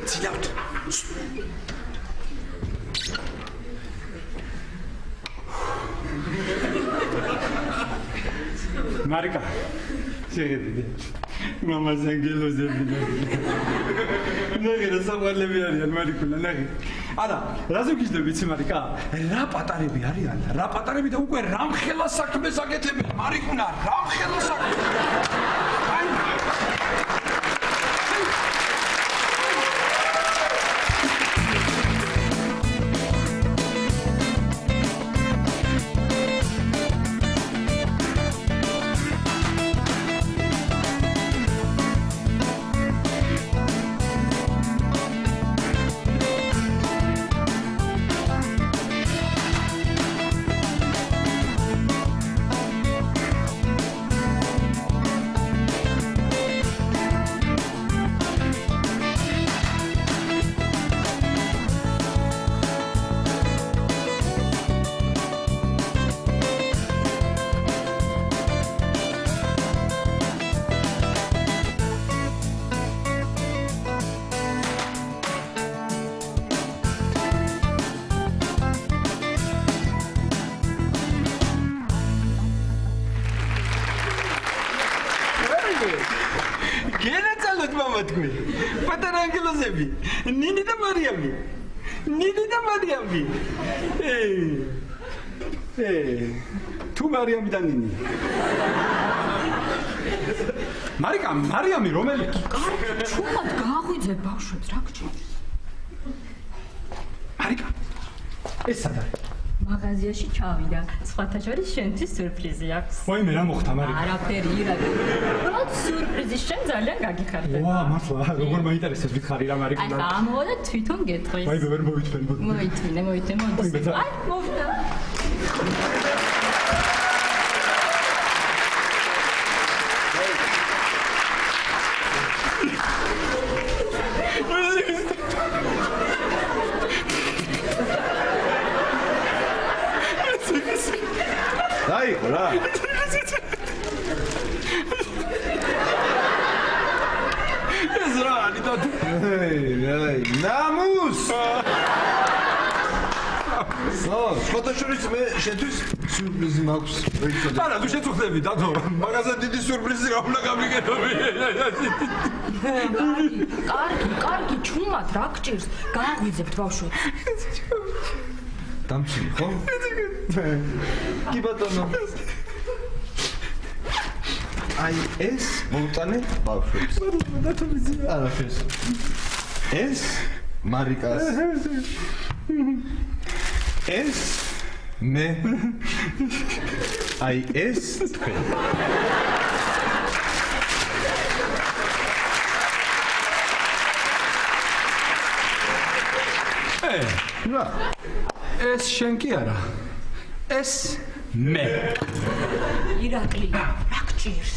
Zilaut. Marika. Şehirde. Mama sen gel o zaman. Ne kadar sabırlı bir yer Marikula ne? Ana, razı kişide biçi Marika. Rapatare bir yer yani. Rapatare bir de o kadar ramxela sakme sakete Marikula ramxela sak. Tmi. Patara angelosebi. Nini da Mariami. Tu Mariami da Nini. Marika, Mariami რომელი? Ჩუმად გააღვიძე ბავშვებს რა გჭირს? Marika. ეს სადა? მაღაზიაში ჩავიდა. სხვათა შორის შენთვის სიურპრიზი აქვს. ვაიმე რა მოხდა Marika? არაფერი ირადი. უბრალოდ სიურპრიზი შენ ძალიან გაგიხარდება. ვა, მართლა, როგორ მაინტერესებს ვიხარი რა Marika. აი, ამოვა და თვითონ გეტყვის. ვაიმე ვერ მოვიტვენ. მოიტვინე, მოდი. აი, მოვიდა. Dai, hola. Ezra, Hey, namus. Fotoşuris me şetüs sürprizi makus. არა, თუ შეწუხდები დადო, მაგაზე დიდი სიურპრიზი რა უნდა გამიგეთობი. კარგი, ჩუმად რა გჭირს? გააღვიძებთ ბავშვებს. დამჩილი ხო? კი ბატონო. აი ეს მოვტანე ბავშვებს. არაფერს. ეს მარიკას. ეს მე. აი ეს თქვენ. რა ეს შენ კი არა ეს მე ირაკლი რა გჭირს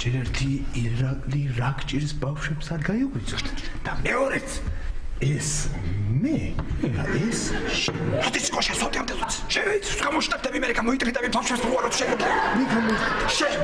ჯერ ერთი ირაკლი რა გჭირს ბავშვებს არ გაიღვიძოთ და მეორეც ეს მე და ეს შენ სკოშა სოთამდე შევეც გამოშტაბდები მე გამოიტრიდები ბავშვებს უარო შენ მე შენ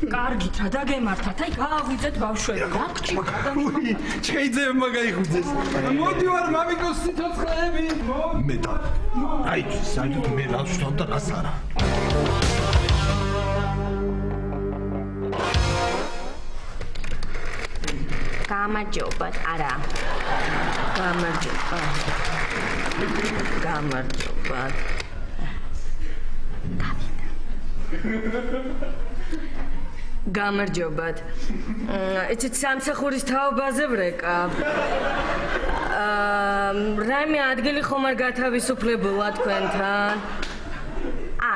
კარგით რა დაგემართათ აი გააღვიძეთ ბავშვები რა გჭირს შეიძლება მაგაიხვიძეს მოდი ვარ მამიკოს სიცოცხლეები მე და აი საერთოდ მე რა ვშტავ და რას არა გამარჯობათ, არა. გამარჯობათ. გამარჯობათ. ეცეთ სამსახურის თაობაზე ვრეკავ. რაიმე ადგილი ხომ არ გათავისუფლებულა თქვენთან?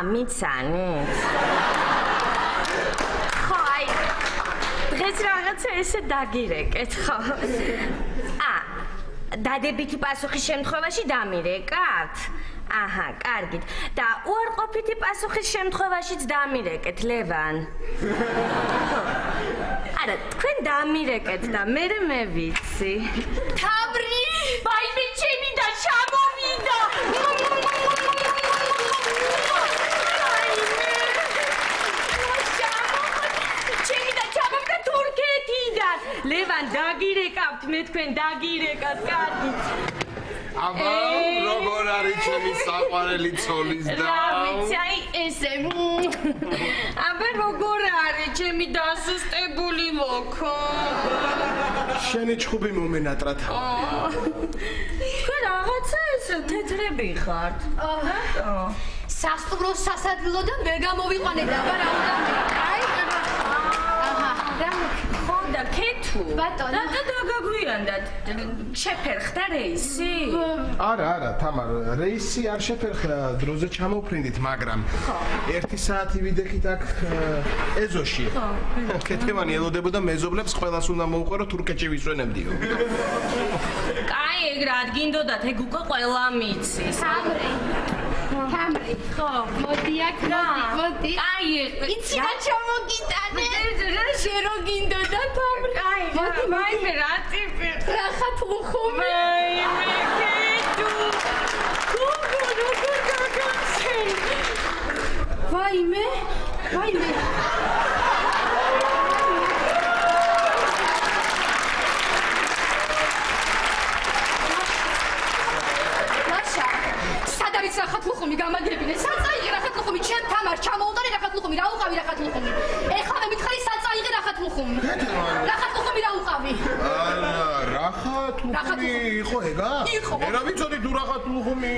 მიცანით. ხო, აი, დღეს რაღაცა ესე დაგირეკეთ, ხო? დადებითი პასუხის შემთხვევაში დამირეკათ? აჰა, კარგით. და უარყოფითი პასუხის შემთხვევაშიც დამირეკეთ, ლევან. არა, თქვენ დამირეკეთ და მე ვიცი. თამრი, ვაიმე ჩემი და ჩამოვიდა. ლევან დაგირეკავთ მე თქვენ დაგირეკავთ კარგი აბა როგორ არის ჩემი საყვარელი ცოლის და რა ვიცი აი ესე აბა როგორ არის ჩემი დასუსტებული მოქო შენი ჩხუბი მომენატრათ თქვენ რაღაცა ესე თეთრები ხართ სასტუმრო სასადილოდან ვერ გამოვიყვანეთ აბა რა უნდა აი და ქეთუ ბატონო და დაგაგვიანდათ შეფერხდა რეისი არა თამარ რეისი არ შეფერხდა დროზე ჩამოვფრინდით მაგრამ 1 საათი ვიდექით აქ ეზოში ქეთევანი ელოდებოდა მეზობლებს ყველას უნდა მოუყარო თურქეთში ვისვენებდიო კაი ეგ რა გინდოდათ ეგ უკვე ყველა მიცის თამრი ხო მოდი აქ მოდი კაი იცი რა ჩამოგიტანე შე რო გინდოდა თამრი მოდი მაიმე რა ტიპი რახათ უხუმი მაიმე კეთუ ვაიმე ლაშა სადავით რახათ უხუმი გამაგებინე საწაიღე რახათ უხუმი ჩემ თამარ ჩამოუტარე რახათ უხუმი რა უყავი რახათ უხუმი ეხლა მე მითხარი საწაიღე რახათ უხუმი რახათ უხუმი რა უყავი არა რახათ უხუმი იყო ეგა მე რა ვიცოდი თუ რახათ უხუმი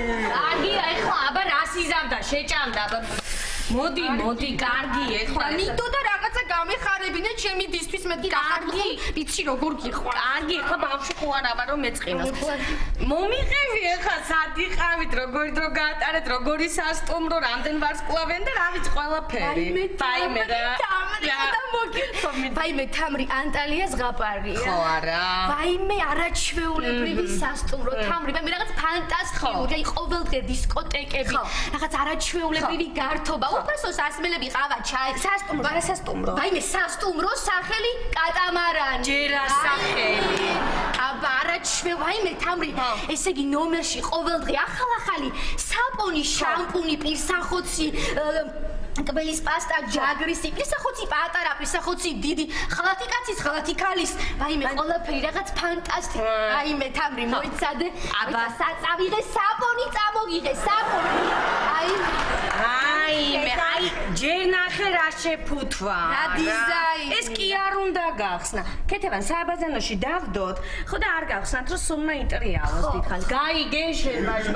აგია ეხლა აბა რას იზავდა შეჭამდა მოდი კარგი ეხლა ნიტო და რაღაცა გამეხარებინე ჩემი დისთვის მეთქი კარგი ვიცი როგორ გიყვარ კარგი ეხლა ბავშვი ხო არა აბა რომ მეწყინოს მომიყევი ეხლა სად იყავით როგორი დრო გაატარეთ როგორი სასტუმრო რამდენ ვარსკვლავენ და რა ვიცი ყველაფერი ვაიმე თამრი ანტალიას ზღაპარია ხო არა ვაიმე არაჩვეულებრივი სასტუმრო თამრი მე რაღაც ფანტასტიკური აი ყოველდღე დისკოტეკები რაღაც არაჩვეულებრივი გართობა უფასოს ასმელები ყავა ჩაი სასტუმრო არა სასტუმრო ვაიმე სასტუმრო სახელი კატამარანი ჯერა სახელი აბა არაჩვეულ ვაიმე თამრი ესე იგი ნომერში ყოველდღე ახალ-ახალი საპონი შამპუნი პირსახოცი კბელის პასტა ჯაგრისი პირსახოცი პატარა პირსახოცი დიდი ხალათი კაცის ხალათი ქალის ვაიმე ყველაფერი რაღაც ფანტასტიკი ვაიმე თამრი მოიცადე აბა საწავიღე საპონი წამოგიღე საპონი აი ჯერ ნახე რა შეფუთვა რა დიზაინი ეს კი არ უნდა გახსნა ქეთევან სააბაზანოში დავდოთ ხო და არ გახსნათ რომ სულმა ინტრიალოს დიდხანს გაიგე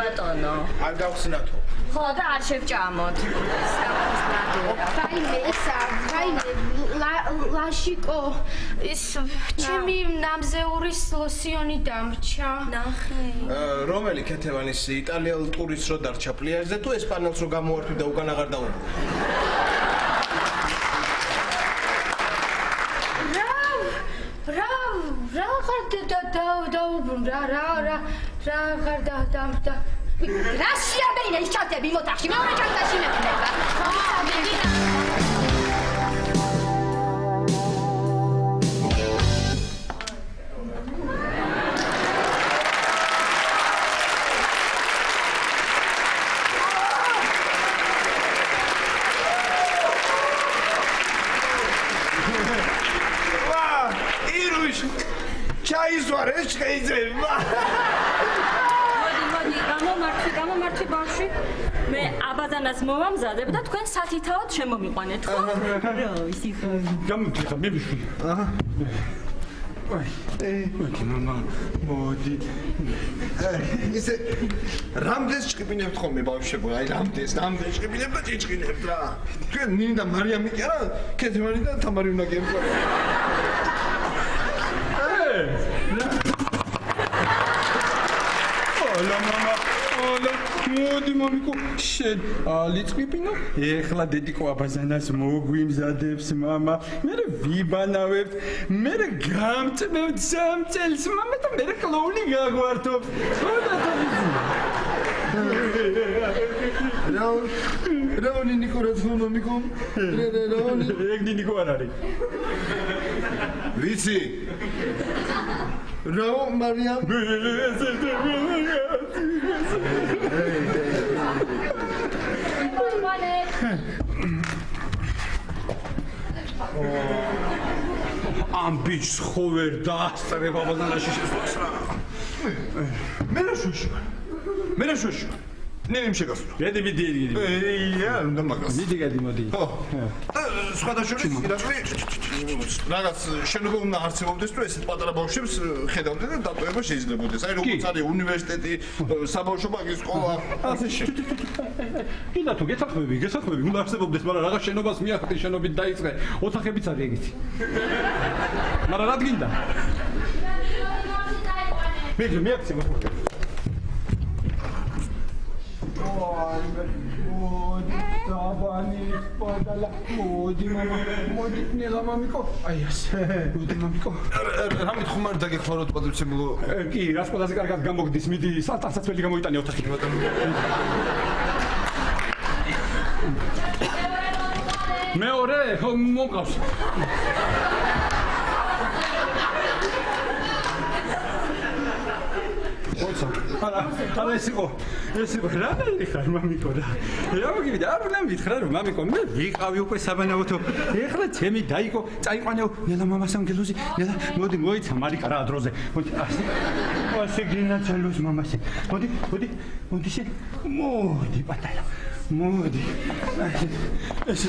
ბატონო არ გავხსნათო ხო და არ შევჭამოთ ვაიმე ლაშიკო ეს ჩემი ნამზეურის ლოსიონი დამრჩა ნახე რომელი ქეთევანის იტალიელ ტურისტს რო დარჩა პლიაჟზე თუ ესპანელს რო გამოართვი და უკან აღარ დაუბრუნდა რა დაუბრუნდა რა აღარ დამრჩა რა შეაბეინა ის ჩანტები მოთახში მეორე ჩანტაში მექნება ჩაიზვარ ეს შეიძლება გამომართვი ბავშვი მე აბაზანას მოვამზადებ და თქვენ სათითაოდ შემომიყვანეთ ხო? გამიგიხა მე ვიშვი. მოდი мама მოდი ისე რამდენს ჭყიპინებთ ხოლმე ბავშვებო აი რამდენს ჭყიპინებთ და ჭიჭყინებთ რა თქვენ ნინი და მარიამი კი არა ქეთმანი და თამარი უნდა გემყვა ოლა мама ოლა მოდი მამიკო შენ ალიწყიპინო ეხლა დედიკო აბაზანას მოგვიმზადებს мама მე ვიბანავებთ მე გამწმევთ 3 წელს мама და მე კლოუნი გაგვართობ რაონი ნიკორაც მამიკო რაონი ეგ ნიკო არ არის ვიცი რაო მარიამ ამ ბიჭს ხო ვერ დაასწრებ აბაზანაში შესვლას რა მე რა შუშ ნინიმ შეგასწრო მედი უნდა მაგას მიდი მოდი ხო სხვათა შორის ირაკლი რაღაც შენობა უნდა არსებობდეს თუ ესეთ პატარა ბავშვებს ხედავდე და დატოვება შეიძლებოდეს აი როგორც არის უნივერსიტეტი საბავშვო ბაღის სკოლა ასე კიდე თუ გესახმები უნდა არსებობდეს მაგრამ რაღაც შენობას მიახტი შენობით დაიწყე ოთახებიც არის ეგეთი მაგრამ რა გინდა მიაქცე მოხდა მოდი დაბანი პოდალა მოდი ნელა მამიკო აი ასე მოდი მამიკო რამე ხომარ დაგეხმაროთ პატრიცემულო კი რას ყველაზე კარგად გამოგდის მიდი სათასაცველი გამოიტანე ოთახი მეორე მომყავს არა ეს იყო რა ხარ მამიკო რა მოგივიდა არ უნდა მითხრა რომ მამიკო მე ვიყავი უკვე საბანაოთო ეხლა ჩემი დაიკო წაიყვანეო ნელა მამასამ გელოზი ნელა მოდი მოიცა მარიკა რა დროზე მოდი ასე გინაცალოს მამასე მოდი შენ მოდი პატარა მოდი ესე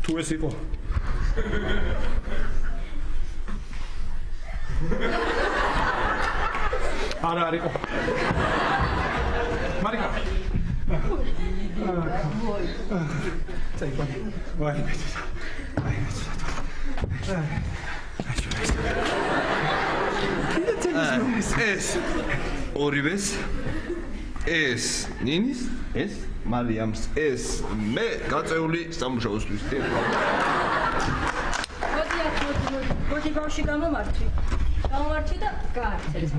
თუ ეს იყო არა არისო მარიკა წაიყვანე ვაი ეს ორივეს ეს ნინის ეს მარიამს ეს მე გაწეული სამუშაოსთვის მოდი ბავში გამომართვი და გაარჩევს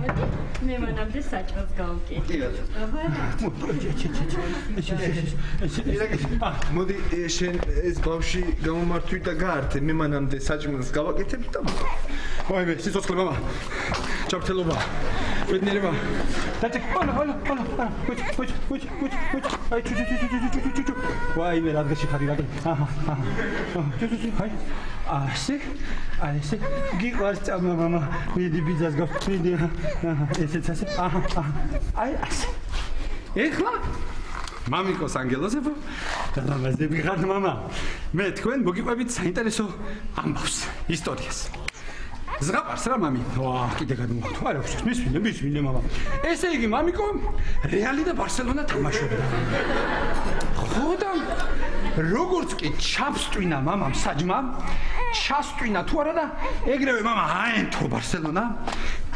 მე მანამდე საჭმელს გავუკეთე მოდი შენ ეს ბავში გამომართვი და გაართე მე მანამდე საჭმელს გავაკეთებ და ვაიმე სიცოცხლე მამა ჩავთელობა ბედნიერება დაჭი ანა აი ჩუ ვაიმე რადგან ხარი რაგე აი ასე გიყვარს წამა მამა მიდი ბიძას გავხდიდი ესეც ასე აი ასე ეხლა მამიკოს ანგელოზებო და რამაზები ხართ მამა მე თქვენ მოგიყვებით საინტერესო ამბავს ისტორიას ზღაპარს რა მამი ვა კიდე გადმოხტო არა ხუს მისვინე მამა ესე იგი მამიკო რეალი და ბარსელონა თამაშობდა ხო და როგორც კი ჩაფსტვინა მამამ საჯმა ჩასტვინა თუ არა და ეგრევე მამა აენთო ბარსელონა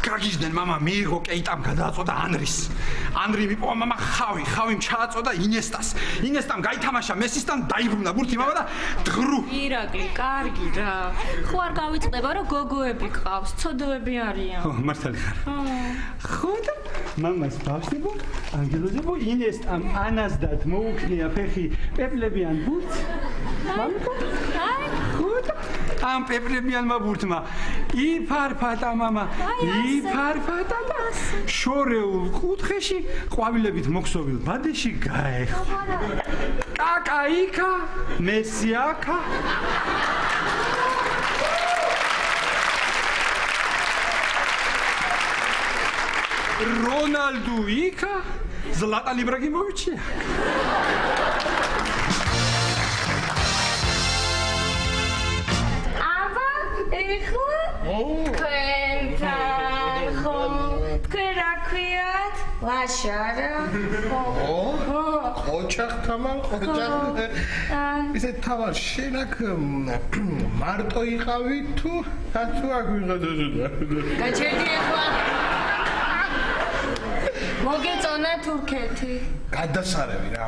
გაგიჟდნენ მამა მიიღო კეიტამ გადააწოდა ანრი მიპოვა მამა ხავიმ ჩააწოდა ინესტამ გაითამაშა მესისთან დაიბრუნა ბურთი მამა და დღრუ ირაკლი კარგი რა ხო არ გავიწყდება რომ გოგოები ყავს ცოდოები არიან ხო მართალი ხარ ხო და მამას ბავშვებო ანგელოზებო ინესტამ ანასდათ მოუქნია ფეხი პეპლებიან ბურთს მამიკო აი ხო და ამ პეპლებიანმა ბურთმა იფარფატა მამა იფარფატა და შორეულ კუთხეში ყვავილებით მოქსოვილ ბადეში გაეხო კაკაიკა მესიაკა რონალდუ იკა ზლატან იბრაგიმოვიჩი თქვენთან ხო თქვენ რა ქვიათ ლაშარა ოჯახ თამარ ოჯახ ისე თამარ შენ აქ მარტო იყავი თუ აქ ვიღაცა გაჩერდი ახლა მოგეწონა თურქეთი გადასარევი რა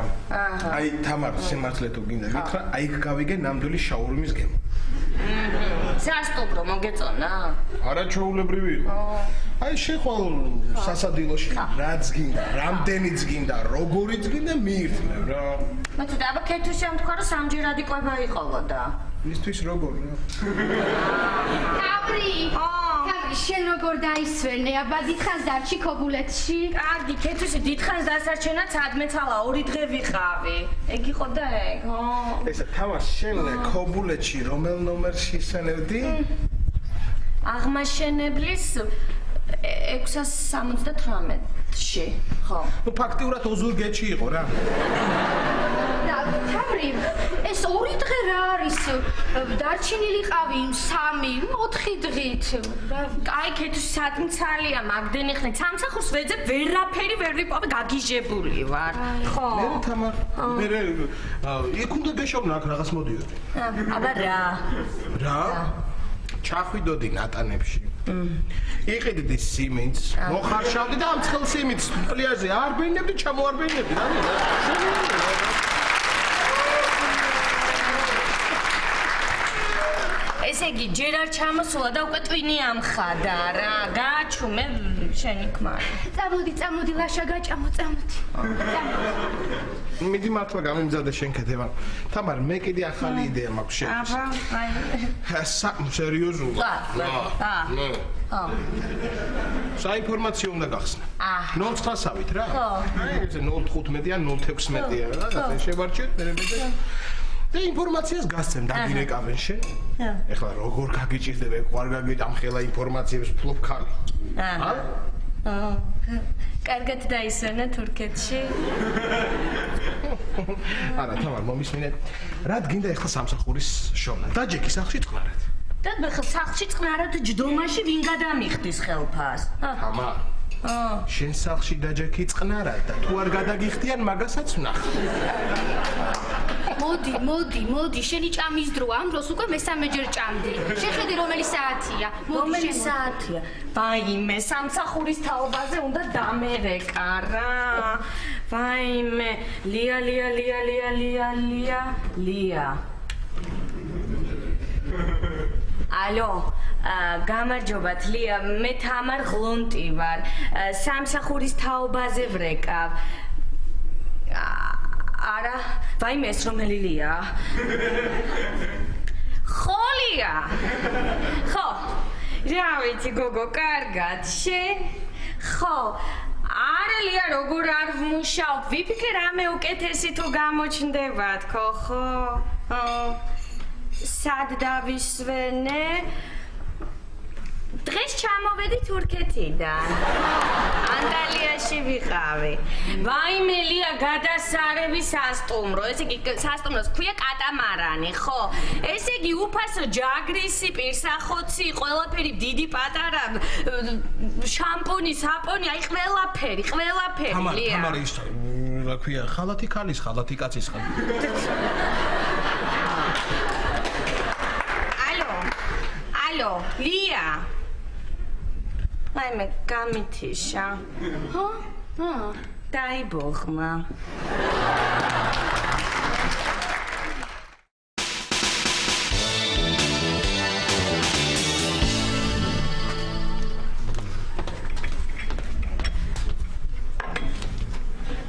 აი თამარ სიმართლე თუ გინდა გითხრა აი გავიგე ნამდვილი შაურმის გემო სასტუმრო მოგეწონა არა ჩაულებრივი იყო აი შეხვალ სასადილოში რაც გინდა რამდენიც გინდა როგორიც გინდა მიირთმევ რა მაგრამ აბა ქეთუს შემთქვა რომ სამჯერადი ყვება იყოვოდა მისთვის როგორ რა თავრი შენ როგორ დაისვენე აბა დიდხანს დარჩი ქობულეთში კარგი ქეთუსი დიდხანს დასარჩენა ცადმეცალა 2 დღე ვიყავი ეგ იყო და ეგ ესა თამარ შენ ქობულეთში რომელ ნომერში სენევდი აღმაშენებლის 678-ში ხო ნუ ფაქტიურად ოზურგეთში იყო რა თავრი ეს 2 დღე რა არის დარჩენილიყავი 3-4 დღით აი ქეთუსი სათმცალია მაგდენი ხნით სამსახურს ვეძებ ვერაფერი ვერ ვიპოვე გაგიჟებული ვარ ხო მე თამარ მე იქ უნდა გეშოვნა აქ რაღაც მოდიოდი აბა რა ჩახვიდოდი ნატანებში იყიდდი სიმინდს მოხარშავდი და ამ ცხელ სიმინდს პლიაჟზე არ ბენდებდი ჩამოარბენდებდი რა ესე იგი ჯერ არ ჩამოსულა და უკვე ტვინი ამხადა რა გააჩუმე შენი ქმარი წამოდი ლაშა გაჭამო წამოდი მიდი მართლა გამიმზადე შენ ქეთება თამარ მე კიდე ახალი იდეა მაქვს შენ აბა აი სერიოზულად საინფორმაციო უნდა გახსნა 09-ავით რა აი ეს 015-იან 016-იან რაღაცა შევარჩიეთ მე და ინფორმაციას გასცემ დაგირეკავენ შენ ეხლა როგორ გაგიჭირდება ყوار გაგიტამხელა ინფორმაციებს ფლობ ხალი კარგად დაისვენა თურქეთში არა თამარ მომისმინე რა გინდა ეხლა სამსახურის შოვნა დაჯექი სახლში წყნარად და სახლში წყნარად ჯდომაში ვინ გადამიხდის ხელფას თამარ შენ სახლში დაჯექი წყნარად და თუ არ გადაგიხდიან მაგასაც ვნახავ მოდი შენი ჭამის დროა ამ დროს უკვე მესამეჯერ ჭამდი შეხედე რომელი საათია რომელი საათია ვაიმე სამსახურის თაობაზე უნდა დამერეკა რა ვაიმე ლია ალო გამარჯობათ ლია მე თამარ ღლონტი ვარ სამსახურის თაობაზე ვრეკავ არა ვაიმე ეს რომელი ლია ხოლია ხო რა ვიცი გოგო კარგად შენ ხო არა ლია როგორ არ ვმუშაობ ვიფიქრე რამე უკეთესი თუ გამოჩნდებათ ხო სად დავისვენე დღეს ჩამოვედი თურქეთიდან ანდალიაში ვიყავი ვაიმე ლია გადასარევი სასტუმრო ესე იგი სასტუმროს ქვია კატამარანი ხო ესე იგი უფასო ჯაგრისი პირსახოცი ყველაფერი დიდი პატარა შამპუნი საპონი აი ყველაფერი ლია თამარ ის რა ქვია ხალათი ქალის ხალათი კაცის ხალ ალო ლია ვაიმე გამithიშა დაიბოღმა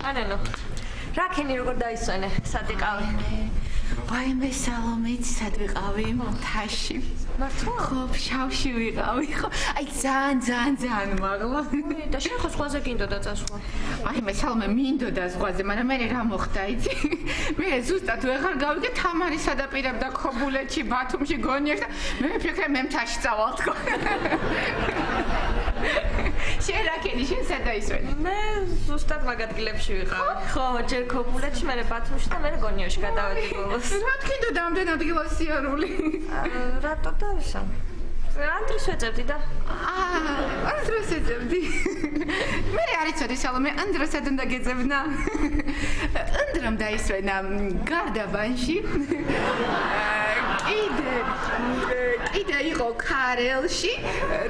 ანელო რაკენი როგორ დაისვენე სად იყავი ვაიმე სალომეც სად ვიყავი მთაში მართლა ხო შავში ვიყავი ხო აი ძალიან მაღლა და შენ ხო ზღვაზე გინდოდა წასვლა აი მე სალომე მინდოდა ზღვაზე მაგრამ მე რა მოხდა იცი მე ზუსტად ვეღარ გავიგე თამარი სადაპირებდა ქობულეთში ბათუმში გონიერ და მე ვფიქრე მე მთაში წავალ თქო შენ რაკენი შენ სად დაისვენე მე ზუსტად მაგ ადგილებში ვიყავი ხო ჯერ ქობულეთში მე ბათუმში და მე გონიოში გადავედი ბოლოს რა თქინდოდა ამდენ ადგილას სიარული რატო დავისამ ანდრეს ვეძებდი და ანდრეს ეძებდი. მე არ იცოდი სალომე, ანდრესაც უნდა გეძებნა. ანდრემ დაისვენა გარდაბანში. კიდე იყო ქარელში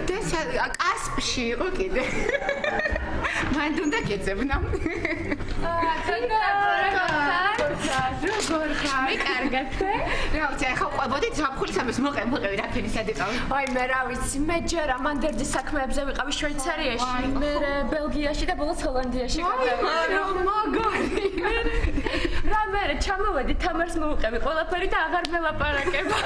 და კასპში იყო კიდე. მან უნდა გეძებნა. როგორ ხარ? მე კარგად ხარ? რა ვიცი, ახლა ყვებოდი ზაფხულის ამას მოყევი რა ფენის ადეწავი. აი მე რა ვიცი, მე ჯერ ამანდერძის საქმეებზე ვიყავი შვეიცარიაში, მე ბელგიაში და ბოლოს ჰოლანდიაში გადავედი. მაგარი. რა მე ჩამოვედი თამარს მოვუყევი ყველაფერი და აღარ მელაპარაკება.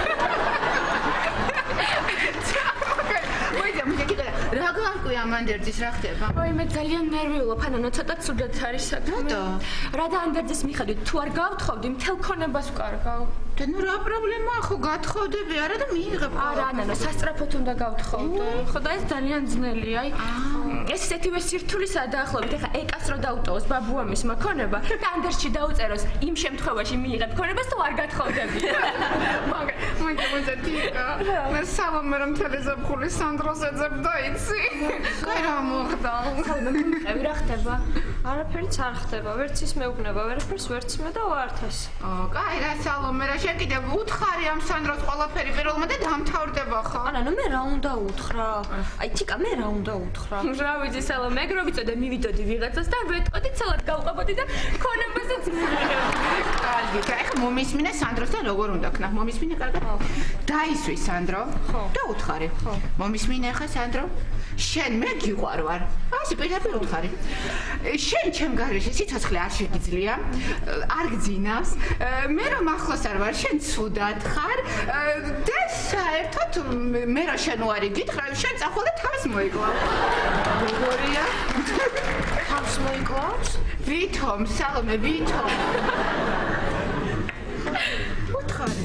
რა გაკვია ამანდერძის რა ხდება? ой, მე ძალიან ნერვიულობ, ანუ ცოტა ცუდად არის საქმე. რა და ანდერძის მიხედვით, თუ არ გავთხოვდი, მთელ ქონებას ვკარგავ. და ნუ რა პრობლემაა, ხო გათხოვდები არა და მიიღებ. არა, ანუ სასწრაფოდ უნდა გავთხოვდე. ხო და ეს ძალიან ძნელია, აი. ეს ისეთივე სირთულისაა დაახლოებით, ეხა ეკას რო დაუტოვოს ბაბუამის მოქონება და ანდერძში დაუწეროს იმ შემთხვევაში მიიღებ ქონებას თუ არ გათხოვდები. მაგა თიკა. მე სალომე რომ თელეზაფხული სანდროს ეძებდა იცი. კაი რა მოხდა? ხალხი მეყევი რა ხდება? არაფერიც არ ხდება, ვერც ის მეუბნება, ვერაფერს ვერც მე და ვართ ეს. კაი რა სალომე რა შენ კიდე უთხარი ამ სანდროს ყველაფერი პირველმა და დამთავრდება ხო? ანუ მე რა უნდა უთხრა? აი თიკა მე რა უნდა უთხრა? რა ვიცი სალომე, ეგრე ვიცოდე მივიდოდი ვიღაცას და ვეტყოდი ცალად გავყებოდი და ქონებასაც მივიღებდი. კარგი, ეხლა მომისმინე სანდროსთან როგორ უნდა ქნა? მომისმინე კარგად? დაისვი სანდრო და უთხარი. მომისმინე ხა სანდრო? შენ მე გიყვარვარ. ასე პირდაპირ უთხარი. შენ ჩემ გარეშე სიცოცხლე არ შეგიძლია, არ გძინავს. მე რომ ახლოს არ ვარ, შენ ცუდად ხარ და საერთოდ მე რა შენ უარი გითხრა, შენ წახვალე თავს მოიკლავ. როგორია? თავს მოიკლავს? ვითომ, სალომე, ვითომ. უთხარი.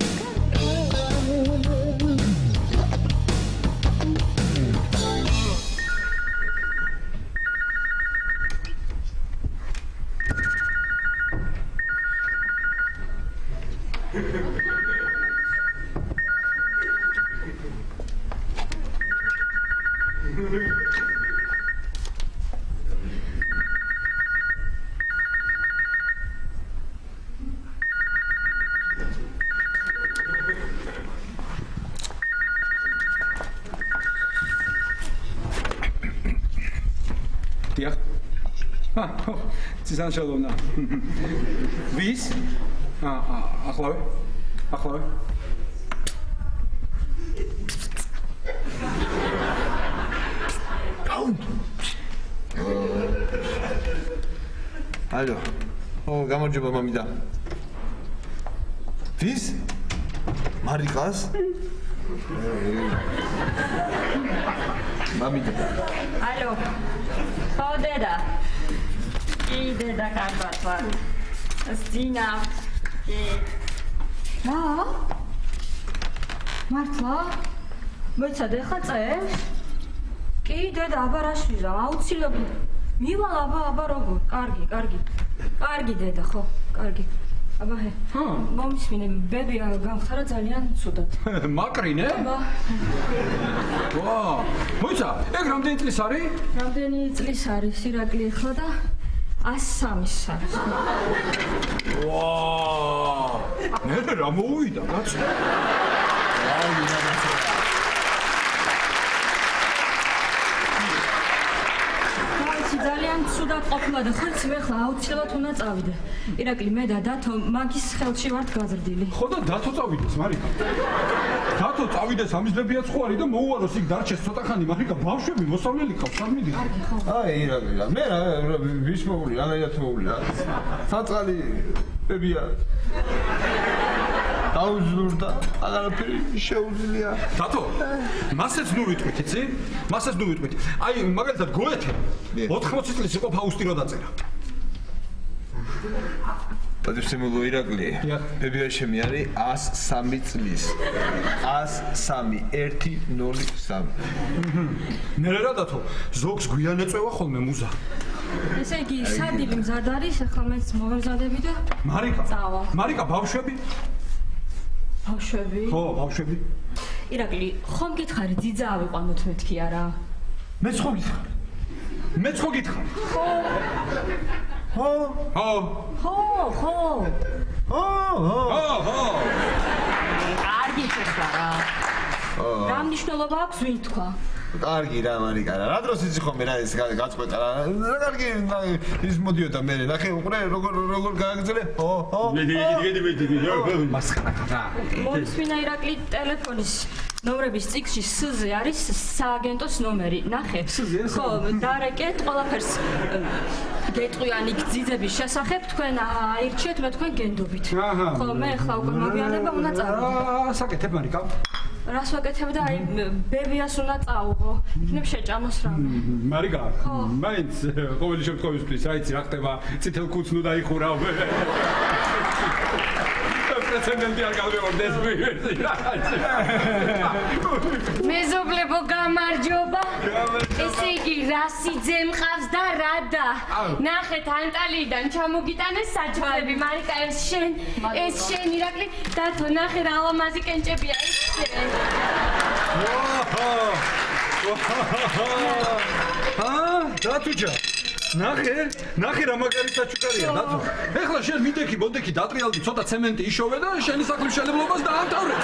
დიახ. ცისანშალოვნა. ვის? ახლავე. ალო. გამარჯობა მამიდა. ვის? მარიკას? მამიდა. ალო. ხო დედა. კი დედა კარგად ვარ. სძინა. კი. რა? მართლა? მოიცადე ხა წეს? კი დედა აბარაშვილა, აუცილებლად. მივალ აბა როგორ? კარგი. კარგი დედა, ხო, კარგი. აბა ჰე. მომისმინე, ბები გამხარა ძალიან ცუდად. მაკრინე? აბა. ვა! მოიცა, ეგ რამდენი წლის არის? რამდენი წლის არის ირაკლი ახლა და 103-ის არის. ვა! მე რა მოუვიდა, კაცო? ძალიან ცუდად ყოფილა და ხარც მე ხლა აუცილებლად უნდა წავიდე. ირაკლი მე და დათო მაგის ხელში ვართ გაზრდილი. ხო და დათო წავიდეს, მარიკა. დათო წავიდეს ამის ბებიაც ხო არის და მოუვალოს იქ დარჩეს ცოტა ხანი, მარიკა ბავშვები მოსავლელი ყავს, სად მიდის? აი ირაკლი რა, მე რა ვის მოული, რანაირად მოული რა. საწყალი ბებია. დაუძლურდა, აღარაფერი შეუძლია. დათო, მასეც ნუ ვიტყვით, იცი? მასეც ნუ ვიტყვით. აი, მაგალითად გოეთე 80 წლის იყო ფაუსტი რო დაწერა. პატივსემულო ირაკლი, ბებია შემი არის 103 წლის. 103. მე რა დათო, ზოგს გვიან ეწევა ხოლმე მუზა. ესე იგი, სადილი მზად არის, ახლა მეც მოვემზადები და მარიკა, წავა. მარიკა, ბავშვები? ბავშვები? ხო, ბავშვები. ირაკლი, ხომ გითხარი ძიძა ავიყვანოთ მეთქი არა? მეც ხო გითხარ. ხო. კარგი ხეხლა რა. რა მნიშვნელობა აქვს ვინ თქვა? კარგი რა მარიკა რა დროს იცი ხომ მე რა ეს გაწყვეტა რა კარგი ის მოდიოდა მე ნახე უყურე როგორ გააგზელე მე მასხარა რა მოსვინა ირაკლი ტელეფონის ნომრების წიგნში სზე არის სააგენტოს ნომერი ნახე ხო დარეკეთ ყველაფერს გეტყვიან იქ ძიძების შესახებ თქვენ აირჩიეთ მე თქვენ გენდობით ხო მე ახლა უკვე მოგვიანება უნდა წავიდე საკეთებ მარიკა რას ვაკეთებ და აი ბებიას უნდა წაუღო იქნებ შეჭამოს რამე მარიკა მაინც ყოველი შემთხვევისთვის რა იცი რა ხდება წითელ კუც ნუ დაიხურავ პრეცედენტი არ გავიმორდეს მეზობლებო გამარჯობა ესე იგი რასიძე მყავს და რადა ნახეთ ანტალიიდან ჩამოგიტანეს საჯარები მარიკა ეს შენ ირაკლი დათო ნახე რა ლამაზი კენჭებია ეს შენ დათუჯა ნახე რა მაგარი საჩუქარია დათო ეხლა შენ მიდექი მოდექი დატრიალდი ცოტა ცემენტი იშოვე და შენი სახლმშენებლობას დაამთავრე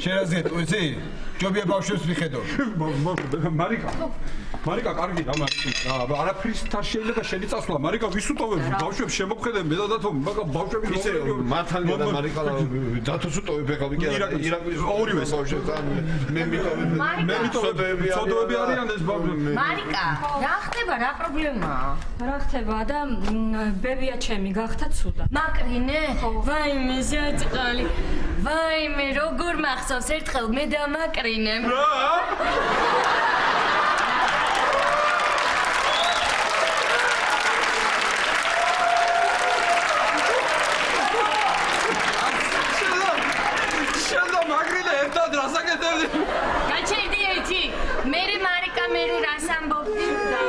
შენ რაზე ჯობია ბავშვებს მიხედო მარიკა კარგი რა არაფრის თან შეიძლება შენი წასვლა მარიკა ვის უტოვებ ბავშვებს შემოქმედე მე და დათო მაგრამ ბავშვები ისე მართალია და მარიკა დათოს უტოვებ ეხლა ვიკი ირაკლის ორივეს ბავშვებს მე მიტოვებ ცოდოები არიან ეს ბავშვები მარიკა რა ხდება რა პრობლემაა რა ხდება და ბებია ჩემი გახთა ცუდა მაკრინე ვაიმე ზეწყალი ვაიმე როგორ მახსოვს ერთხელ მე დამაკრინე გაჩერდი ერთი მერე მარიკა მერე რას ამბობდი და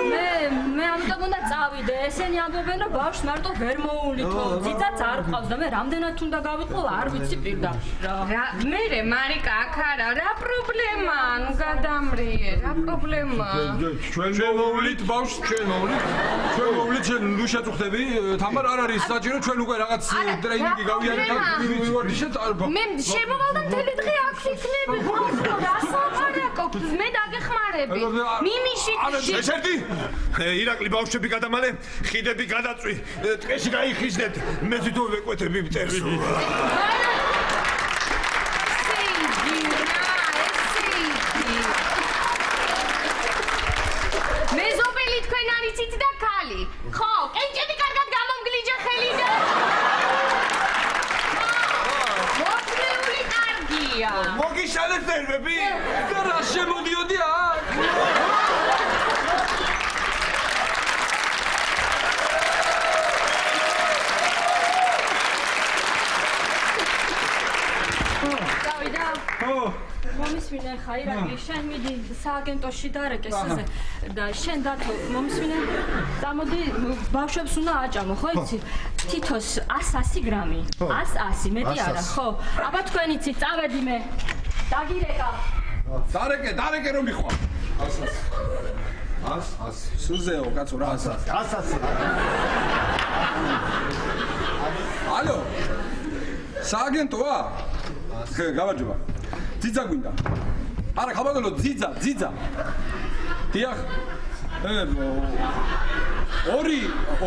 მე ამიტომ უნდა წავიდე ესენი ამბობენ რომ ბავშვს მარტო ვერ მოუვლითო ძიძაც არ ყავს და მე რამდენად უნდა გავიყო არ ვიცი პირდაპირ რა მერე მარიკა აქ არა რა პრობლემაა ნუ გადამრიე რა პრობლემაა ჩვენ მოვulit ბავშვს ჩვენ მოვulit შენ ნუ შეწუხდები თამარ არ არის საჭირო ჩვენ უკვე რაღაც ტრეინინგი გავიარეთ ვივარდი შენ მე შემოვალდა მთელი დღე აქ იქნები რა საყარაკო მე დაგეხმარები მიმიში შეერდი ირაკლი ბავშვები გადამალე ხიდები გადაწვი ტყეში გაიხიზნეთ მე თვითონ ვეკვეთები მტერს მეზობელი თქვენ არიცით და ქალი ხო კენჭები კარგად გამომგლიჯა ხელი და მოკლეული კარგია მოგიშალეთ ნერვები და რა შემოდიოდი აქ მომისმინე ხა ირაკლი შენ მიდი სააგენტოში დარეკე სზე და შენ დათო მომისმინე წამოდი ბავშვებს უნდა აჭამო ხო იცი თითოს 100 გრამი 100 მეტი არა ხო აბა თქვენ იცით წავედი მე დაგირეკა დარეკე რომ მიხვალ 100 სუზეო კაცო რა 100 ალო სააგენტოა გამარჯობა ძიძა გვინდა არა ხაბაგელო ძიძა დიახ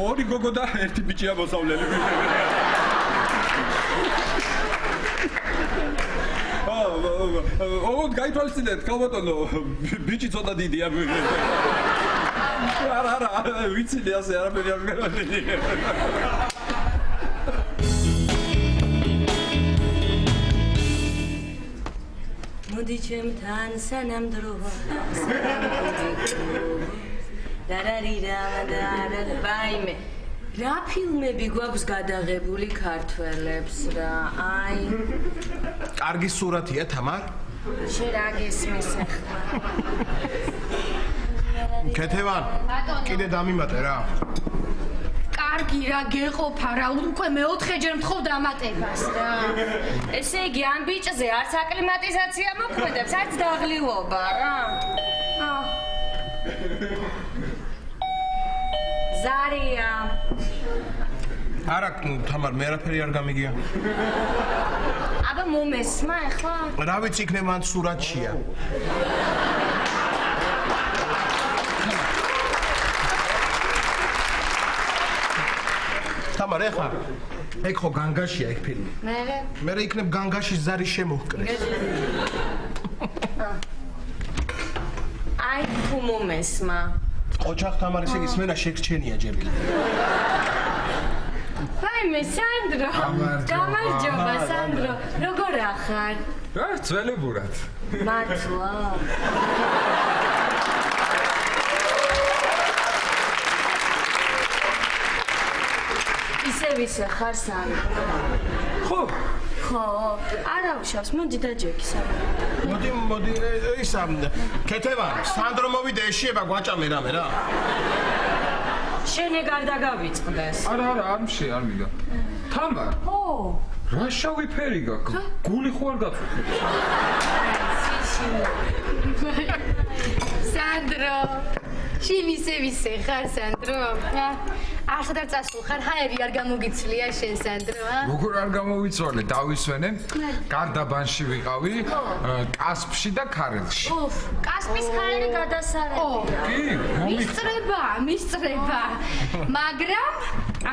ორი გოგო და ერთი ბიჭია მოსავლელი ოღონდ გაითვალისწინეთ ხალბატონო ბიჭი ცოტა დიდია არა ვიცი ასე არაფერი არ მეგონა მოდი ჩემთან სანამ დროა ვაიმე რა ფილმები გვაქვს გადაღებული ქართველებს რა აი კარგი სურათია თამარ შენ რა გესმის ახლა ქეთევან კიდე დამიმატე რა კარგი რა გეყოფა რა უკვე მეოთხეჯერ მთხოვ დამატებას რა. ესე იგი ამ ბიჭზე არც აკლიმატიზაცია მოქმედებს, არც დაღლილობა რა. ზარია. არა, თამარ, მე არაფერი არ გამიგია. აბა მომესმა ახლა? რა ვიცი, იქნება მან სურათშია. თამარ, ეხლა ეგ ხო განგაშია ეგ ფილმი. მე იქნებ განგაშის ზარი შემოჰკრეს. აი თუ მომესმა. ოჩახ თამარის ეგ ისმენა შეგრჩენია ჯერ კიდევ. ვაიმე სანდრო. გამარჯობა სანდრო. როგორ ახარ? რა, ძველებურად. მართლა. ისე ხარ სანდრო. ხო, ხო, არა უშავს, მოდი დაჯექი სანდრო. მოდი ისა ქეთევან, სანდრო მოვიდა ეშიება გვაჭამე რამე რა. შენ ეგარ დაგავიწყდეს. არა, არ მინდა. თამარ. ო, რა შავი ფერი გაქვს? გული ხო არ გაწუხებს? სანდრო შიმისე ხარ სანდრო? ახლა წასულ ხარ, ჰაერი არ გამოგიცვლია შენ სანდრო, როგორ არ გამოვიცვალე, დავისვენე. გარდაბანში ვიყავი, კასპში და ქარელში. უფ, კასპის ჰაერი გადასარევია. კი, მისწრება, მაგრამ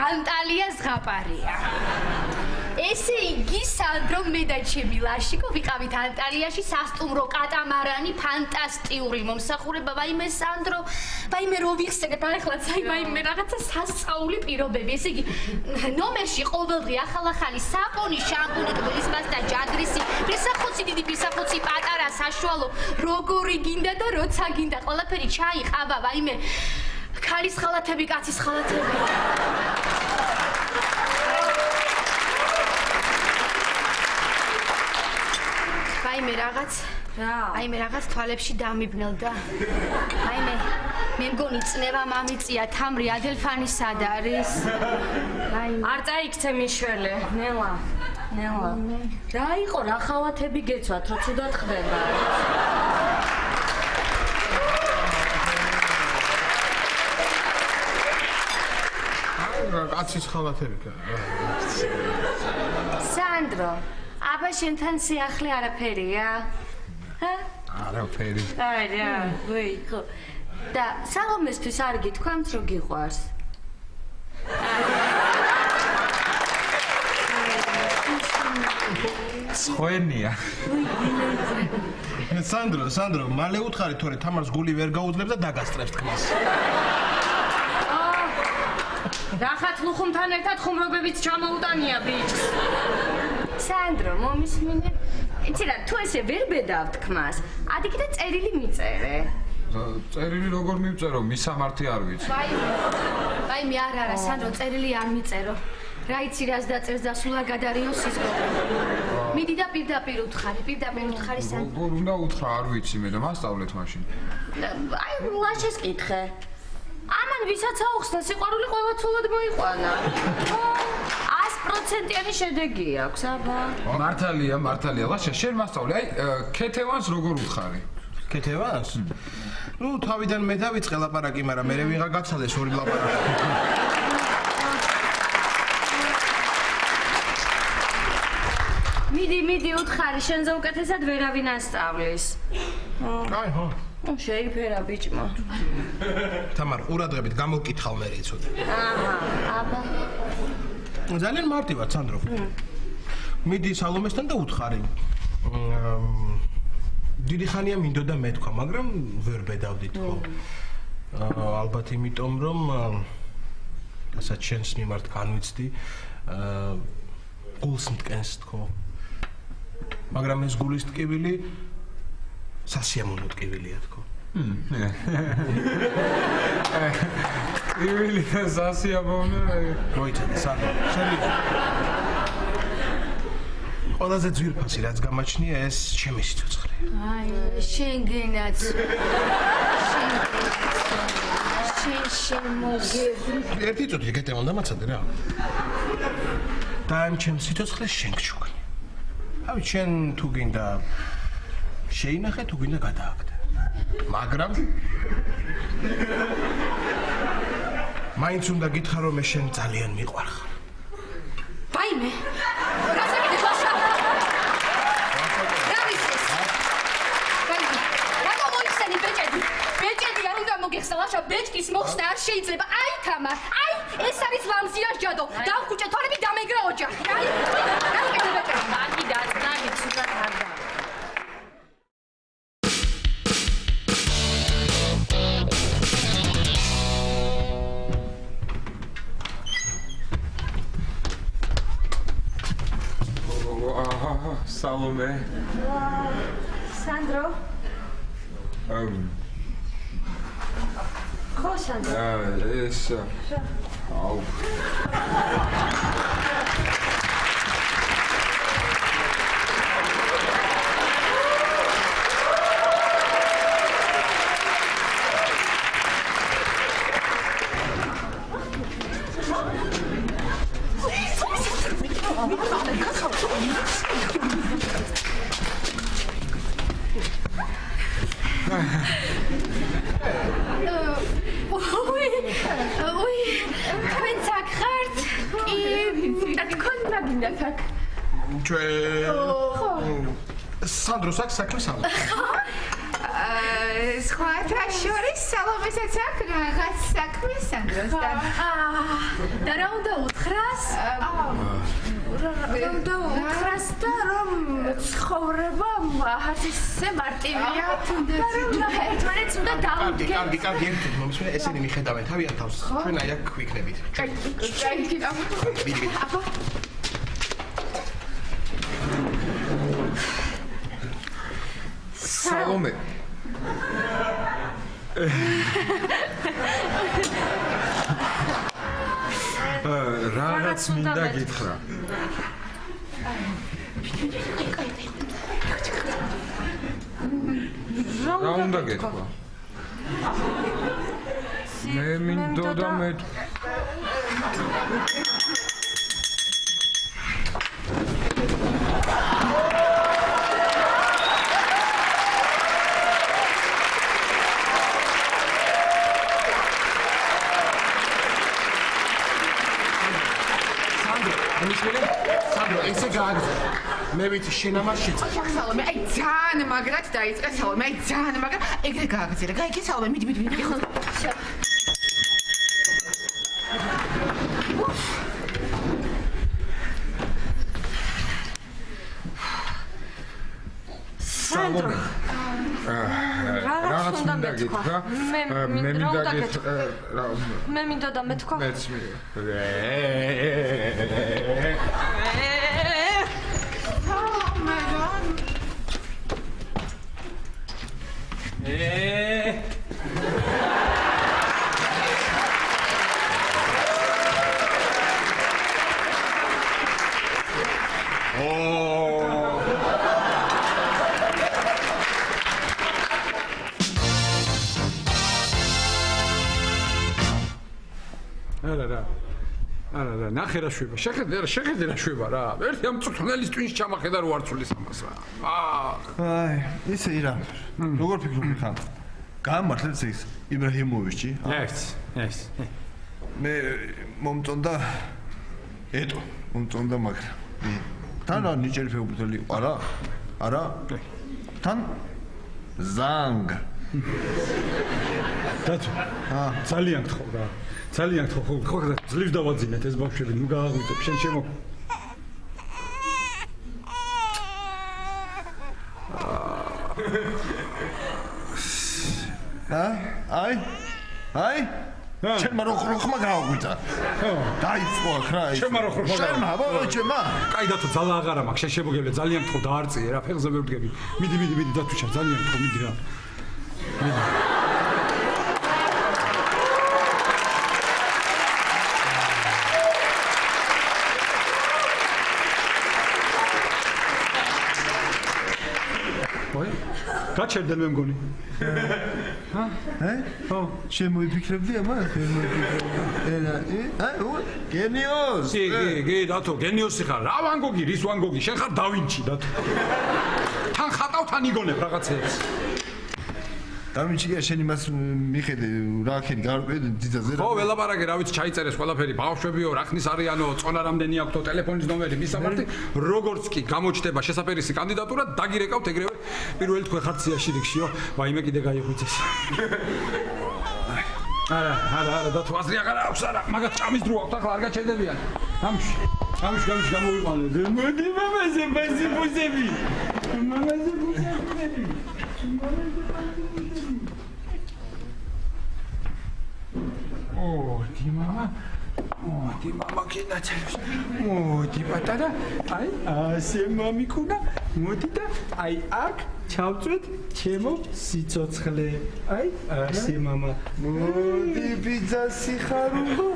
ანტალია ზღაპარია. ესე იგი სანდრო მე და ჩემი ლაშიკო ვიყავით ანტალიაში სასტუმრო კატამარანი ფანტასტიკური მომსახურება ვაიმე სანდრო ვაიმე რო ვიხსენებ ახლა ვაიმე რაღაცა სასწაული პირობები ესე იგი ნომერში ყოველდღე ახალ-ახალი საპონი შამპუნი ტბილის პასტა ჯაგრისი ფირსახოცი დიდი ფირსახოცი პატარა საშუალო როგორი გინდა და როცა გინდა ყველაფერი ჩაი ყავა ვაიმე ქალის ხალათები კაცის ხალათები აი მე რაღაც თვალებში დამიბნელდა. აი მე მგონი წნევა მამიწია თამრი ადელფანი სად არის? არ წაიქცე მიშველე, ნელა. რა იყო რა ხალათები გეცვათ, რომ ცუდად ხდება? კაცის ხალათები. სანდრო, აბა შენთან სიახლე არაფერია? არაფერი. არა, ვეი, ხო. და სალომესთვის არ გითქვამთ, რომ გიყვარს? ხვენია. სანდრო, მალე უთხარი თორე თამარს გული ვერ გაუძლებს და დაგასწრებს თქმას. რახათ ლუხუმთან ერთად ხუმრობებიც ჩამოუტანია ბიჭს. სანდრო, მომისმინე. იცი რა, თუ ესე ვერ ბედავ თქმას, ადიქით წერილი მიწერე. წერილი როგორ მივწერო, მისამართი არ ვიცი. ვაი მე არა, სანდრო, წერილი არ მიწერო. რა იცი რას დაწერს და სულ არ გადარიო სიზღობე. მიდი და პირდაპირ უთხარი სანდრო. როგორ უნდა უთხრა, არ ვიცი მე და მასწავლეთ მაშინ. აი, ლაშეს კითხე. ამან ვისაც აუხსნა სიყვარული ყველა ცოლად მოიყვანა. 100%-იანი შედეგი აქვს, აბა. მართალია, ლაშა, შენ მასწავლე, აი, ქეთევანს როგორ უთხარი? ქეთევანს? ნუ თავიდან მე დავიწყე ლაპარაკი, მაგრამ მე ვიღა გაცალეს ორი ლაპარაკი. მიდი უთხარი, შენზე უკეთესად ვერავინ ასწავლის. აი, ხო. შეიფერა ბიჭმა. თამარ, ყურადღებით გამოვკითხავ მე იცოდე. აბა. ძალიან მარტივად, სანდრო. მიდი სალომესთან და უთხარი. დიდი ხანია მინდოდა მეთქვა, მაგრამ ვერ ბედავდით ხო. ალბათ იმიტომ, რომ ასაც შენს მიმართ განვიცდი, გულს მტკენს თქო. მაგრამ ეს გულის ტკივილი სასიამოვნო ტკივილია თქო. ტკივილი და სასიამოვნო. მოიცადე, სანდრო, შეიძლება. ყველაზე ძვირფასი რაც გამაჩნია ეს ჩემი სიცოცხლე. აი, შენგენაც. შენ მოგერი ერთი წუთი გეტე უნდა მაცადე რა. და ამ ჩემს სიცოცხლეს შენ გჩუქნი. ავი შენ თუ გინდა შეინახე თუ გინდა გადააგდე. მაგრამ მაინც უნდა გითხრა რომ მე შენ ძალიან მიყვარხარ. ვაიმე გასაგები ბაშა ბეჭედი არ უნდა მოგეხსნა ლაშა ბეჭდის მოხსნა არ შეიძლება აი თამა აი ეს არის ლამზიას ჯადო დავხუჭე თორემი დამეგრა ოჯახი აი გავიკეთე ბეჭედი მაგი დაწნაგი ცუდად არ და Salome. სანდრო ხო სანდრო ეს აუ სანდროს აქვს საქმე სალომე. სხვათა შორის სალომესაც აქვს რაღაც საქმე სანდროსთან. და რა უნდა უთხრას? რა უნდა უთხრას და რომ ცხოვრება არც ისე მარტივია. ერთმანეთს უნდა დავუდგეთ. კარგი, ერთად მომისმენე, ესენი მიხედავენ თავიანთ თავს. ჩვენ აი აქ ვიქნებით. ვიდი. Salome. Რაღაც მინდა გითხრა. რა უნდა გეთქვა? მე მინდოდა მე სანდრო, ესე გააგზა. მე ვიცი შენ ამას შეწევ. სალომე, აი ძალიან მაგრად დაიწყე სალომე, აი ძალიან მაგრად. ეგრე გააგზირე. გაიგე სალომე, მიდი. სანდრო რაღაც მინდა გითხრა. მე მინდა გითხრა. მე მინდოდა მეთქვა მეც მე. არა, ნახე რა შვება. შეხედე რა შვება რა. ერთი ამ წუთნელის twins ჩამახედა რო არცulis ამას რა. აი, ისე ირა. როგორ ფიქრობ ხან? გამართლეთ ის იბრაჰიმოვიჩი? ეს. მე მომწონდა ეტო, მომწონდა მაგრამ. თან რა ნიჭიერი ფეხბურთელი იყო, არა? თან ზანგ. დათო. ძალიან გთხოვ რა. ძალიან გთხოვ, ხო ძლივს დავაძინეთ ეს ბავშვები, ნუ გააღვიძებ, შენ შემო. აი? შენ მაროხროხმა გააღვიძა. დაიწყო აქ რა ის. შენ მაროხროხმა. შენ აბა, კაი დათო, ძალა აღარა მაქვს, შენ შემოგევლე, ძალიან გთხოვ, დაარწიე რა, ფეხზე ვერ ვდგები. მიდი დათუშა, ძალიან გთხოვ, მიდი რა. მიდი. გაჩერდნენ მე მგონი. შემოიფიქრებდი ამას? გენიოს! კი, დათო, გენიოსი ხარ. რა ვან გოგი, რის ვან გოგი? შენ ხარ დავინჩი, დათო. თან ხატავ, თან იგონებ რაღაცებს. დავინჩია შენ იმას მიხედე რა ხენი გარკვევი ძიძაზე რა. ხო, ველაპარაკე, რა ვიცი, ჩაიწერეს ყველაფერი, ბავშვებიო, რა ხნის არიანო, წონა რამდენი აქვთო, ტელეფონის ნომერი, მისამართი, როგორც კი გამოჩნდება შესაძლებელი კანდიდატურა, დაგირეკავთ ეგრევე პირველი თქვენ ხართ სიაში რიგშიო, ვაიმე კიდე გაიღვიძეს. არა, დათო აზრი აღარა აქვს, არა, მაგათ ჭამის დრო აქვს, ახლა არ გაჩერდებიან. გამში გამოვიყვანეთ. მოდი მამაზე ბაზიბუსები. მამაზე ბუსები. მოდი მამა კინაცელოს. მოდი პატარა. აი, ასე მამიკუნა. მოდი და აი აქ ჩავწვეთ ჩემო სიცოცხლე. აი, ასე მამა. მოდი პიცა სიხარულო.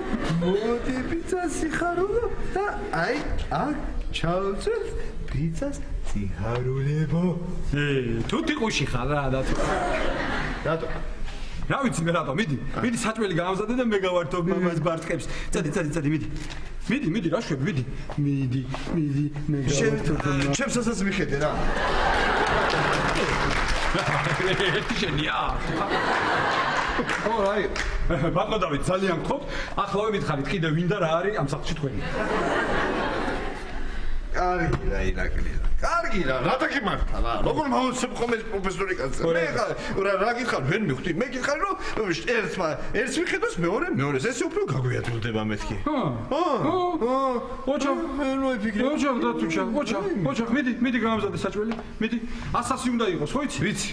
და აი აქ ჩავწვეთ პიცას სიხარულებო. თუთი ყუში ხარ რა დათო. რა ვიცი მე რატო, მიდი საჭმელი გამზადე და მე გავართობ მამას ბარტყებს. წადი, მიდი, რა შვები, მიდი, მე გავართობ. ჩემს ასაც მიხედე რა. ერთი შენია. ო, აი, ბატონო დავით, ძალიან გთხოვთ, ახლავე მითხარით, კიდე ვინდა რა არის ამ სახლში თქვენი. კარგი რა, რა დაგიმართა რა. როგორ მოვიცებ ხოლმე პროფესორი კაცი. მე რა გითხარ, ვერ მივხვდი. მე გითხარი რომ ერთს მიხედოს, მეორეს ესე უფრო გაგვიათულდება მეთქი. ოჩა, მე მოიფიქრე. ოჩა, მიდი გამზადე საჭმელი. მიდი. 100 უნდა იყოს, ხო იცი?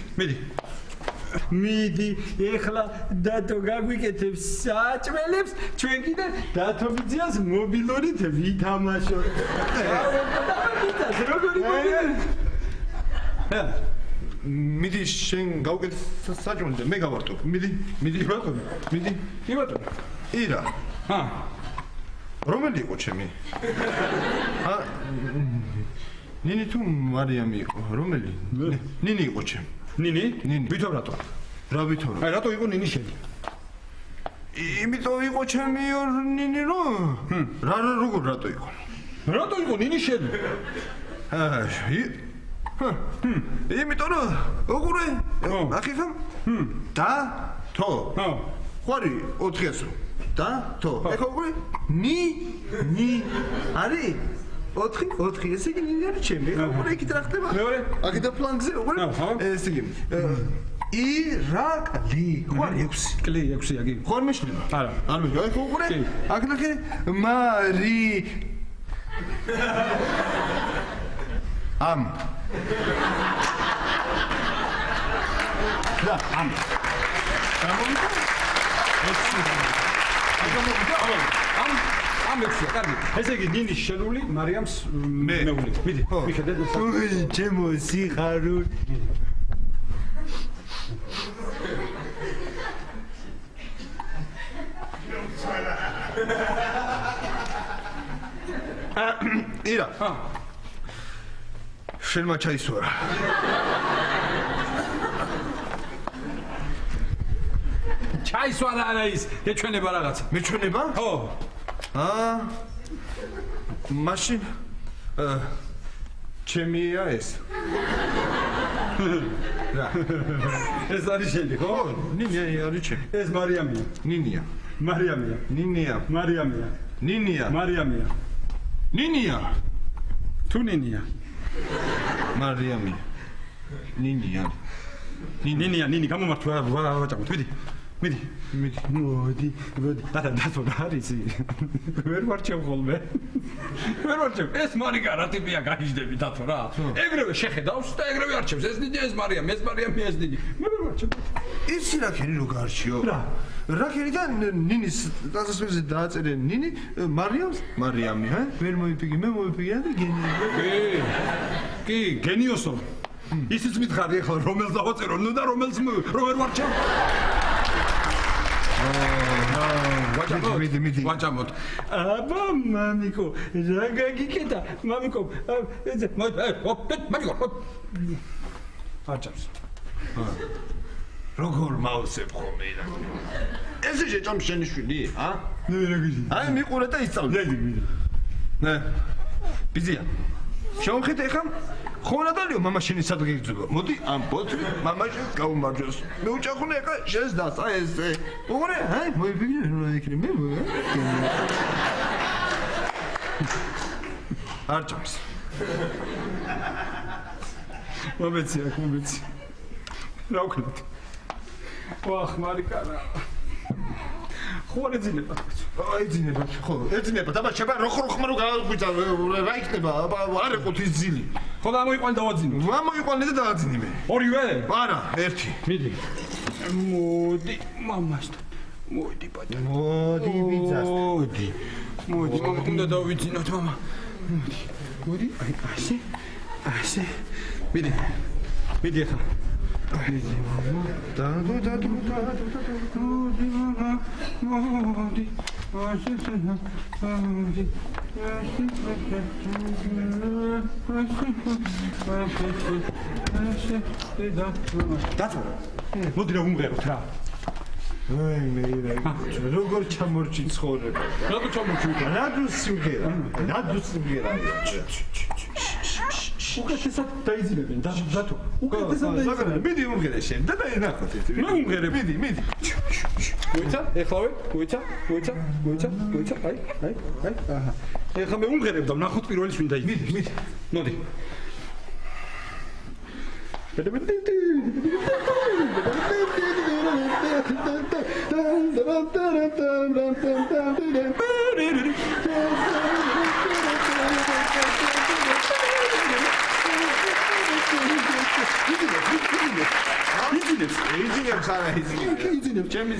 მიდი, ეხლა დათო გაგვიკეთებს საჭმელებს, ჩვენ კიდე დათო ბიძიას მობილურით ვითამაშოთ. მიდი შენ გავუკეთე საჭმელი და მე გავარტო. მიდი ბატონო. ირა. რომელი იყო ჩემი? ნინი თუ მარიამი იყო? რომელი? ნინი იყო ჩემი. ნინი? ვითომ რატო? რა ვითომ? აი რატო იყო ნინი შენი? იმიტომ იყო ჩემი ნინი რომ როგორ რატო იყო? რატო იყო ნინი შენი? იმიტომ რომ ოღურე ახიხამ და თო ხვარი 400 და თო ეხა ოღურე ნი არის 4 ესე იგი ნინი არის ჩემი ეხა ოღურე იქით რა ხდება მეორე აქეთა პლანკზე ოღურე ესე იგი ირაკლი ხვარი 6 კლი 6-ია კი ხარ მეშლინა არა არ მიგო ეხა ოღურე აქ ნახე მარი ამ და ამ ამ ექვსია, კარგი. ესე იგი ნინის შენული, მარიამს მეული. მიდი, მიხედე. ჩემო სიხარული. ირა. შენმა ჩაისვარა. ჩაისვარა არა ის, ეჩვენება რაღაცა. მეჩვენება? ხო. მაშინ ჩემია ეს. რა. ეს არის შენი, ხო? ნინია არის ჩემი. ეს მარიამია. ნინია. მარიამია. ნინია. მარიამია. ნინია. მარიამია. ნინია. თუ ნინია. მარიამი. ნინია. ნინი გამომართვა ვაჭამოთ. მიდი. მოდი. და დათო რა არის? ვერ ვარჩევ ხოლმე. ვერ ვარჩევ. ეს მარიკა რა ტიპია გაიждები დათო რა. ეგრევე შეხედავს და ეგრევე არჩევს. ეს ნინი, ეს მარიამი, ეს ნინი. მე ვერ ვარჩევ. ისი რა ქენი რო გარჩიო? რა ქენი და ნინის დასასრულზე დააწერე ნინი, მარიამი, ვერ მოიფიქრე, მე მოიფიქრე და გენიო. კი, გენიოსო. ისიც მითხარი ახლა რომელს დავაწერო, ნუ და რომელს ვერ ვარჩევ. ვაჭამოთ. აბა მამიკო, რა გაგიკეთა? მამიკო, მამიკო. ვაჭამს. როგორ მავსებ ხოლმე ირაკლი? ესე შეჭამ შენი შვილი, ა? ნუ ირაკლი. აი მიყურე და ისწავლე. ნე. ბიზია. შევხედე ხა? ხონადალიო მამა შენი სად გიგრძელო? მოდი ამ ბოთლი მამაში გაუმარჯოს. მე უჭახუნე ხა შენს დასა ესე. უყურე, აი მოიფიქრე რა იქნე მე. არ ჭამს. მომეცი. რა ვქნათ? ვახ, მარიკანა. ხო არ ეძინება? ეძინება, ხო, ეძინება. დაბა შეება როხ-როხმა რო გაგვიძა რა იქნება? არ ეყოთ ის ძილი. ხო და ამოიყვან დავაძინო. ამოიყვანე და დააძინე მე. ორივე? არა, ერთი. მიდი. მოდი, მამასთან. მოდი, ბატონო. მოდი, ბიძასთან. მოდი, უნდა დავიძინოთ, მამა. მოდი, აი, ასე. მიდი ახლა. მიდი, მამა. დადო. მოდი, მამა. მოდი. ასე. დაწვა. მოდი რა უმღეროთ რა. აი მე როგორ ჩამორჩი ცხოვრება. როგორ ჩამორჩი? რადუს სიმღერა. უკეთესად დაიძინებენ დათო. უკეთესად დაიძინებენ. მიდი უმღერე შენ და დაინახოთ ეს. მე უმღერებ. მიდი. გოიცა, ეხლავე, გოიცა. აი. აჰა. ეხლა მე უმღერებ და ნახოთ პირველი ვინ დაიძინებს. მიდი. მოდი. იძინებს არა იძინებს. ჩემი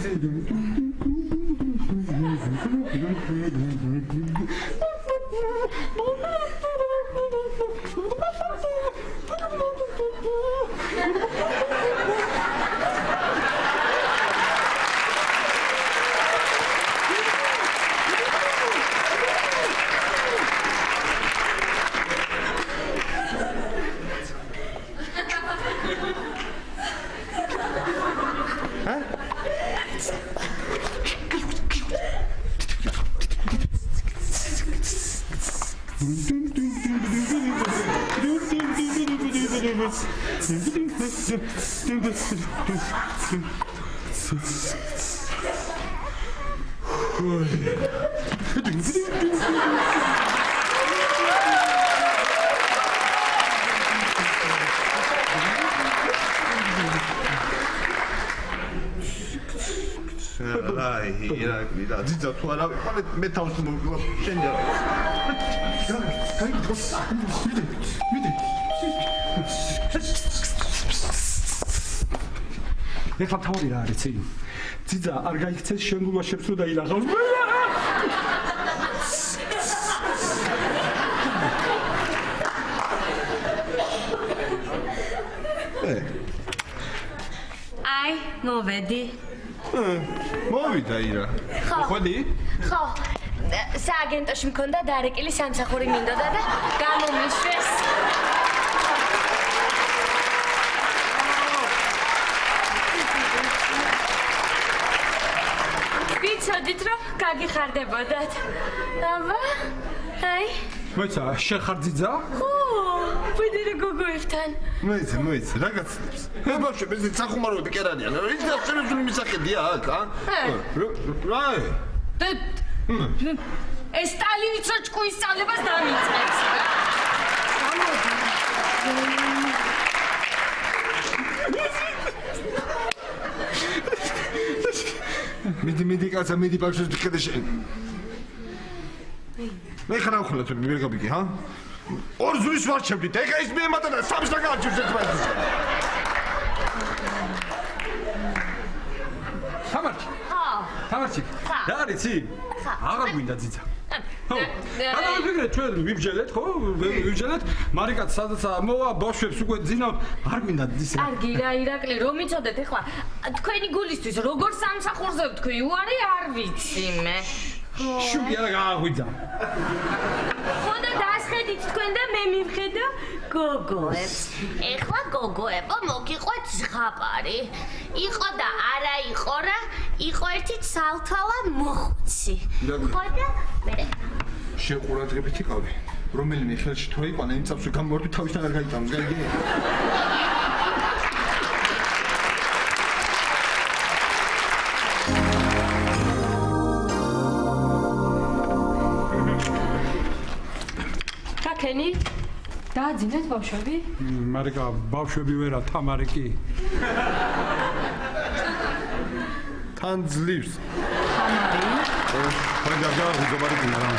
ირაკლი და ძიძა თუ არა ვიყავ მე თავს მოვიყვა შენ რა. მიდი. ეხლა თავი რა არის ცი? ძიძა არ გაიქცეს შენ გულაშებს რომ დაილაღავს. აი, მოვედი. მოვიდა ირა. ხვედი? ხო. სააგენტოში მქონდა დარეკილი სამსახური მინდოდა და გამომიშვეს. ვიცოდით რომ გაგიხარდებოდათ. აბა, აი. მოიცა, შეხარძიძა? ხო, ვიდრე გოგოებთან. მოიცა, რა გაცნობს? ბავშვი, მე სახუმაროები კი არ არიან. ის და შენ მისახედია აქ, ა? რა? ეს სტალინის ოჭკუის სწავლებას დამიწყებს. მიდი კაცა, მიდი ბავშვი ხედე შენ. მე ხარ ახლა მე ვერ გაბიგი, ჰა? ორ ზურის ვარჩევდით. ეხა ის მე ემატა და სამს დაგაარჩევს ერთმანეთს. თამარჩი. რა არის ცი? აღარ გვინდა ძიძა. ხო. რა ვიფიქრეთ ჩვენ ვიბჯელეთ, ხო? ვიბჯელეთ. მარიკაც სადაც მოვა ბავშვებს უკვე ძინავთ. არ გვინდა ძისა. კარგი რა ირაკლი, რომ იცოდეთ ახლა თქვენი გულისთვის როგორ სამსახურზე ვთქვი, უარი არ ვიცი მე. შუგი არა გააღვიძა. ხო და დასხედით თქვენ და მე მივხედა გოგოებს. ეხლა გოგოებო მოგიყვეთ ზღაპარი. იყო და არა იყო რა, იყო ერთი ცალთალა მოხუცი. ხო და მე შეყურადღებით იყავი. რომელიმე ხელში თუ აიყვანა იმ წამსვე გამოვარდი თავისთან არ გაიტანოს, გაიგე? კაკენი დააძინეთ ბავშვები? მარიკა, ბავშვები ვერა, თამარი კი. თან ძლივს. ხო, გაგა, გუგა რა.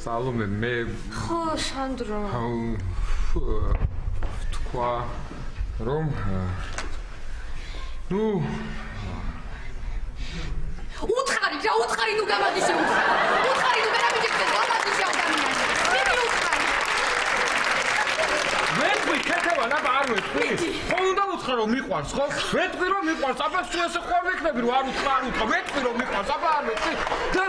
სალომე მე ხო, სანდრო. თქვა რომ ნუ უთხარი რა უთხარი ნუ გამაგიშე უთხარი ნუ გამაგიშე გამაგიშე ადამიანი მე უთხარი ვეთქვი ქეთევა აბა არ ვეთქვი ხო უნდა უთხრა რომ მიყვარს ხო ვეთქვი რომ მიყვარს აბა სულ ესე ხوار ვიქნები რომ არ უთხრა ვეთქვი რომ მიყვარს აბა არ ვეთქვი და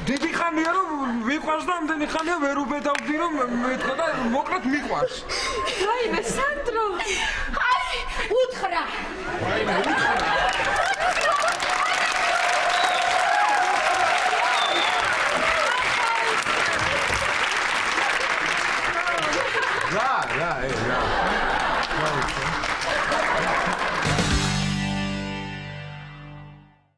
დიდი ხანია რომ მიყვარს და ამდენი ხანია ვერ უბედავდი რომ მეთქვა და მოკლედ მიყვარს რაიმე სანდრო აი უთხრა რაიმე უთხრა